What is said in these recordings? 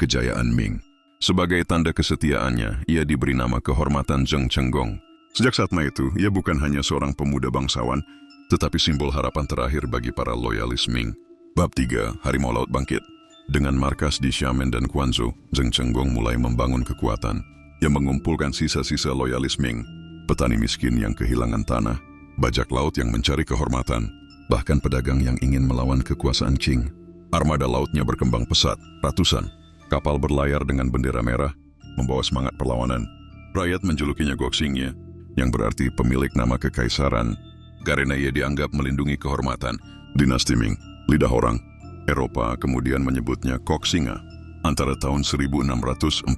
kejayaan Ming. Sebagai tanda kesetiaannya, ia diberi nama kehormatan Zheng Chenggong. Sejak saat itu, ia bukan hanya seorang pemuda bangsawan, tetapi simbol harapan terakhir bagi para loyalis Ming. Bab 3, Harimau Laut Bangkit. Dengan markas di Xiamen dan Quanzhou, Zheng Chenggong mulai membangun kekuatan yang mengumpulkan sisa-sisa loyalis Ming, petani miskin yang kehilangan tanah, bajak laut yang mencari kehormatan, bahkan pedagang yang ingin melawan kekuasaan Qing. Armada lautnya berkembang pesat, ratusan kapal berlayar dengan bendera merah, membawa semangat perlawanan. Rakyat menjulukinya Goxingye, yang berarti pemilik nama kekaisaran, karena ia dianggap melindungi kehormatan dinasti Ming. Lidah orang Eropa kemudian menyebutnya Koxinga. Antara tahun 1645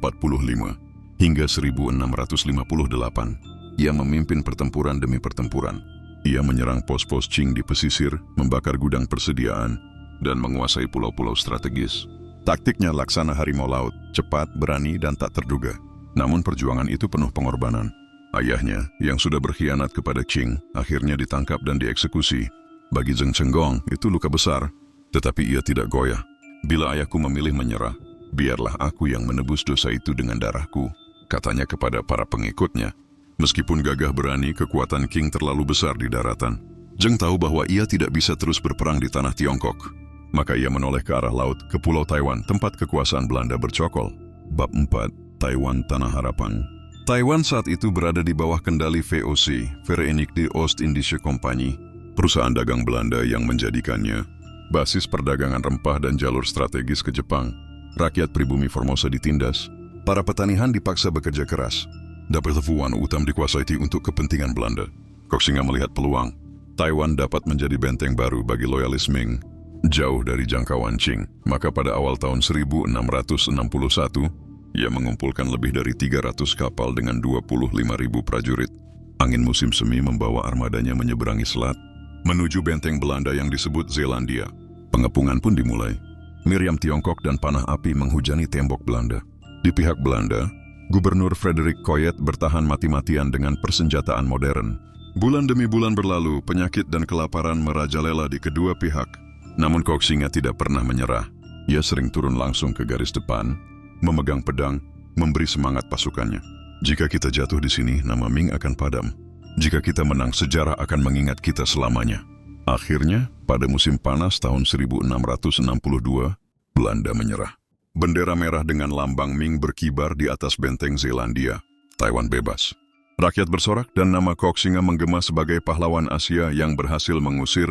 hingga 1658, ia memimpin pertempuran demi pertempuran. Ia menyerang pos-pos Qing di pesisir, membakar gudang persediaan, dan menguasai pulau-pulau strategis. Taktiknya laksana harimau laut, cepat, berani, dan tak terduga. Namun perjuangan itu penuh pengorbanan. Ayahnya, yang sudah berkhianat kepada Qing, akhirnya ditangkap dan dieksekusi. Bagi Zheng Chenggong, itu luka besar, tetapi ia tidak goyah. Bila ayahku memilih menyerah, biarlah aku yang menebus dosa itu dengan darahku, katanya kepada para pengikutnya. Meskipun gagah berani, kekuatan Qing terlalu besar di daratan. Zheng tahu bahwa ia tidak bisa terus berperang di tanah Tiongkok. Maka ia menoleh ke arah laut, ke Pulau Taiwan, tempat kekuasaan Belanda bercokol. Bab 4, Taiwan Tanah Harapan. Taiwan saat itu berada di bawah kendali VOC, Verenigde Oost-Indische Compagnie, perusahaan dagang Belanda yang menjadikannya basis perdagangan rempah dan jalur strategis ke Jepang. Rakyat pribumi Formosa ditindas, para petani Han dipaksa bekerja keras. Dapat Fuan Utam dikuasai untuk kepentingan Belanda. Koxinga melihat peluang. Taiwan dapat menjadi benteng baru bagi loyalis Ming, jauh dari jangkauan Qing. Maka pada awal tahun 1661, ia mengumpulkan lebih dari 300 kapal dengan 25.000 prajurit. Angin musim semi membawa armadanya menyeberangi selat, menuju benteng Belanda yang disebut Zelandia. Pengepungan pun dimulai. Meriam Tiongkok dan panah api menghujani tembok Belanda. Di pihak Belanda, Gubernur Frederick Coyet bertahan mati-matian dengan persenjataan modern. Bulan demi bulan berlalu, penyakit dan kelaparan merajalela di kedua pihak. Namun Koxinga tidak pernah menyerah. Ia sering turun langsung ke garis depan, memegang pedang, memberi semangat pasukannya. Jika kita jatuh di sini, nama Ming akan padam. Jika kita menang, sejarah akan mengingat kita selamanya. Akhirnya, pada musim panas tahun 1662, Belanda menyerah. Bendera merah dengan lambang Ming berkibar di atas benteng Zelandia. Taiwan bebas. Rakyat bersorak dan nama Koxinga menggema sebagai pahlawan Asia yang berhasil mengusir